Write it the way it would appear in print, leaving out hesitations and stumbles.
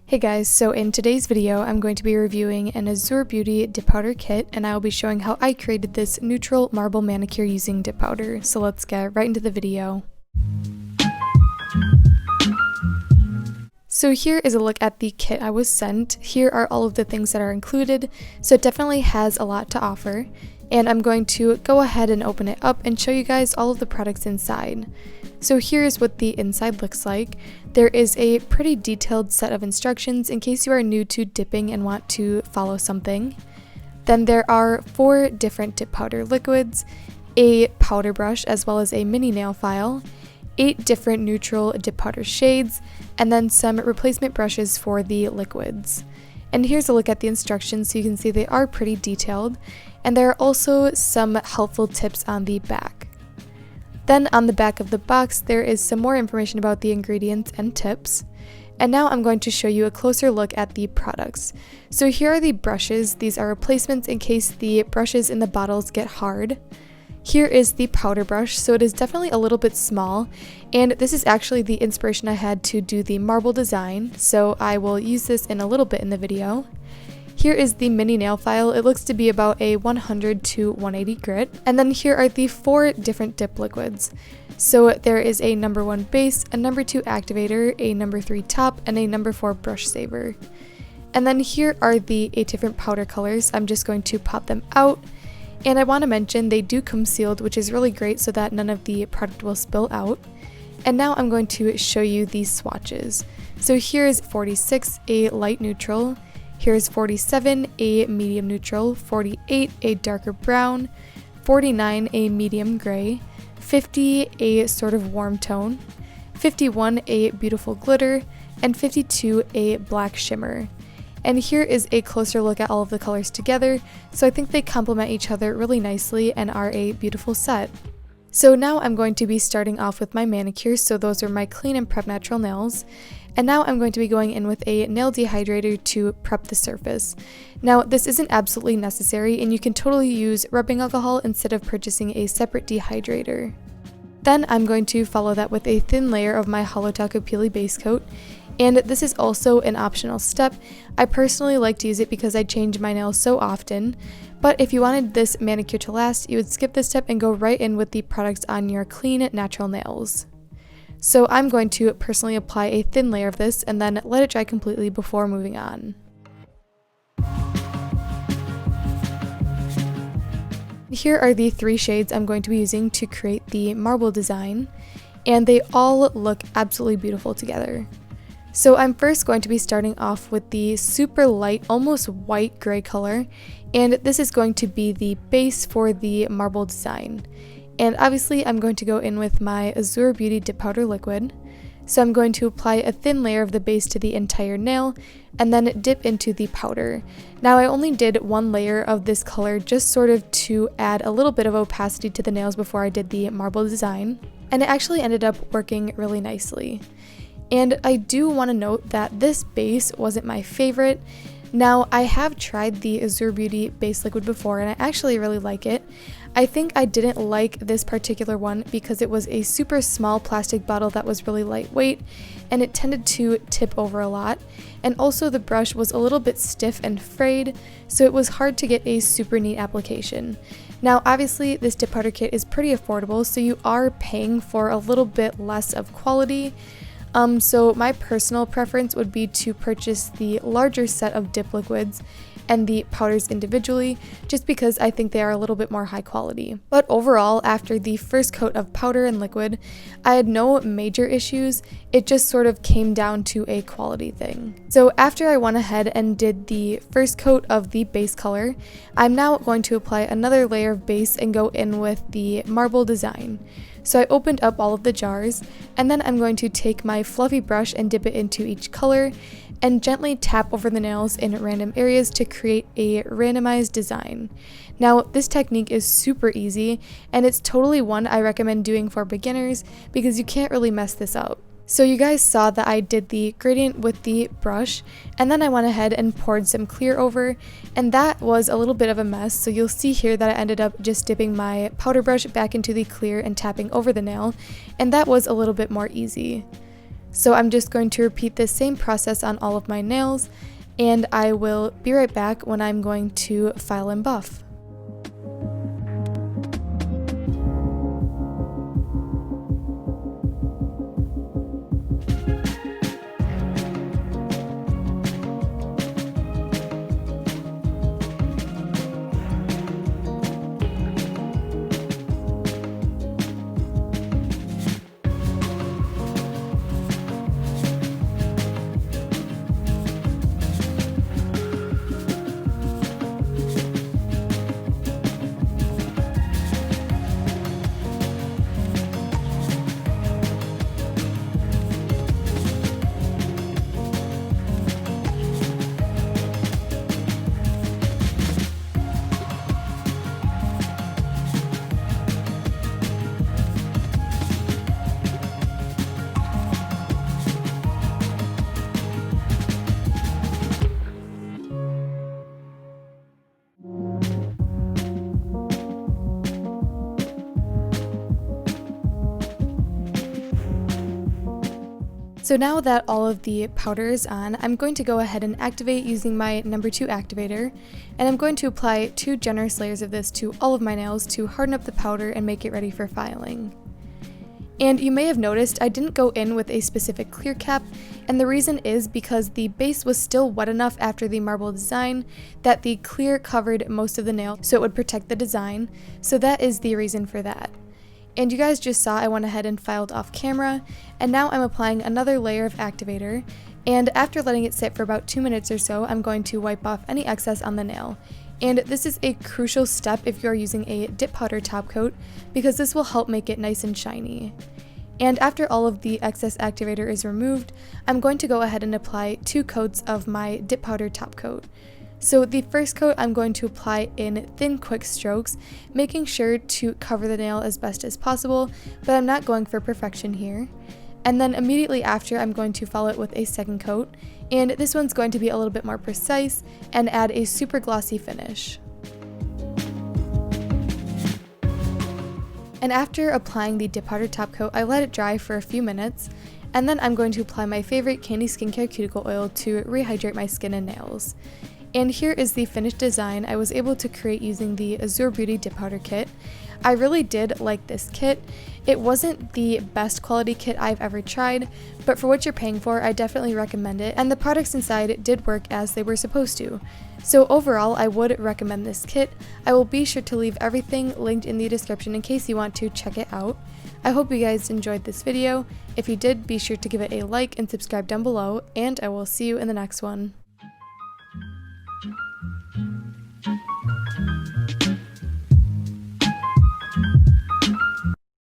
Hey guys, so in today's video I'm going to be reviewing an Azure Beauty dip powder kit, and I will be showing how I created this neutral marble manicure using dip powder. So let's get right into the video. So here is a look at the kit I was sent. Here are all of the things that are included, so it definitely has a lot to offer. And I'm going to go ahead and open it up and show you guys all of the products inside. So here's what the inside looks like. There is a pretty detailed set of instructions in case you are new to dipping and want to follow something. Then there are 4 different dip powder liquids, a powder brush as well as a mini nail file, 8 different neutral dip powder shades, and then some replacement brushes for the liquids. And here's a look at the instructions so you can see they are pretty detailed, and there are also some helpful tips on the back. Then on the back of the box there is some more information about the ingredients and tips. And now I'm going to show you a closer look at the products. So here are the brushes. These are replacements in case the brushes in the bottles get hard. Here is the powder brush, so it is definitely a little bit small, and this is actually the inspiration I had to do the marble design, so I will use this in a little bit in the video. Here is the mini nail file. It looks to be about a 100 to 180 grit. And then here are the 4 different dip liquids. So there is a number 1 base, a number 2 activator, a number 3 top, and a number 4 brush saver. And then here are the 8 different powder colors. I'm just going to pop them out. And I want to mention they do come sealed, which is really great so that none of the product will spill out. And now I'm going to show you these swatches. So here's 46, a light neutral. Here's 47, a medium neutral, 48, a darker brown, 49, a medium gray, 50, a sort of warm tone, 51, a beautiful glitter, and 52, a black shimmer. And here is a closer look at all of the colors together, so I think they complement each other really nicely and are a beautiful set. So now I'm going to be starting off with my manicure, so those are my clean and prep natural nails. And now I'm going to be going in with a nail dehydrator to prep the surface. Now this isn't absolutely necessary, and you can totally use rubbing alcohol instead of purchasing a separate dehydrator. Then I'm going to follow that with a thin layer of my Holo Taco Peely base coat. And this is also an optional step. I personally like to use it because I change my nails so often. But if you wanted this manicure to last, you would skip this step and go right in with the products on your clean natural nails. So I'm going to personally apply a thin layer of this and then let it dry completely before moving on. Here are the 3 shades I'm going to be using to create the marble design, and they all look absolutely beautiful together. So I'm first going to be starting off with the super light, almost white gray color, and this is going to be the base for the marble design. And obviously I'm going to go in with my Azure Beauty dip powder liquid. So I'm going to apply a thin layer of the base to the entire nail and then dip into the powder. Now I only did 1 layer of this color just sort of to add a little bit of opacity to the nails before I did the marble design, and it actually ended up working really nicely. And I do want to note that this base wasn't my favorite. Now I have tried the Azure Beauty base liquid before and I actually really like it. I think I didn't like this particular one because it was a super small plastic bottle that was really lightweight and it tended to tip over a lot, and also the brush was a little bit stiff and frayed, so it was hard to get a super neat application. Now obviously this dip powder kit is pretty affordable, so you are paying for a little bit less of quality. So my personal preference would be to purchase the larger set of dip liquids and the powders individually, just because I think they are a little bit more high quality. But overall, after the first coat of powder and liquid, I had no major issues. It just sort of came down to a quality thing. So after I went ahead and did the first coat of the base color, I'm now going to apply another layer of base and go in with the marble design. So I opened up all of the jars, and then I'm going to take my fluffy brush and dip it into each color and gently tap over the nails in random areas to create a randomized design. Now this technique is super easy, and it's totally one I recommend doing for beginners because you can't really mess this up. So you guys saw that I did the gradient with the brush, and then I went ahead and poured some clear over, and that was a little bit of a mess, so you'll see here that I ended up just dipping my powder brush back into the clear and tapping over the nail, and that was a little bit more easy. So I'm just going to repeat this same process on all of my nails, and I will be right back when I'm going to file and buff. So now that all of the powder is on, I'm going to go ahead and activate using my number 2 activator, and I'm going to apply 2 generous layers of this to all of my nails to harden up the powder and make it ready for filing. And you may have noticed I didn't go in with a specific clear cap, and the reason is because the base was still wet enough after the marble design that the clear covered most of the nail so it would protect the design, so that is the reason for that. And you guys just saw I went ahead and filed off camera, and now I'm applying another layer of activator, and after letting it sit for about 2 minutes or so, I'm going to wipe off any excess on the nail. And this is a crucial step if you are using a dip powder top coat, because this will help make it nice and shiny. And after all of the excess activator is removed, I'm going to go ahead and apply 2 coats of my dip powder top coat. So the first coat I'm going to apply in thin quick strokes, making sure to cover the nail as best as possible, but I'm not going for perfection here. And then immediately after, I'm going to follow it with a second coat, and this one's going to be a little bit more precise and add a super glossy finish. And after applying the dip powder top coat, I let it dry for a few minutes, and then I'm going to apply my favorite Candy Skincare Cuticle Oil to rehydrate my skin and nails. And here is the finished design I was able to create using the Azure Beauty Dip Powder Kit. I really did like this kit. It wasn't the best quality kit I've ever tried, but for what you're paying for, I definitely recommend it, and the products inside did work as they were supposed to. So overall, I would recommend this kit. I will be sure to leave everything linked in the description in case you want to check it out. I hope you guys enjoyed this video. If you did, be sure to give it a like and subscribe down below, and I will see you in the next one.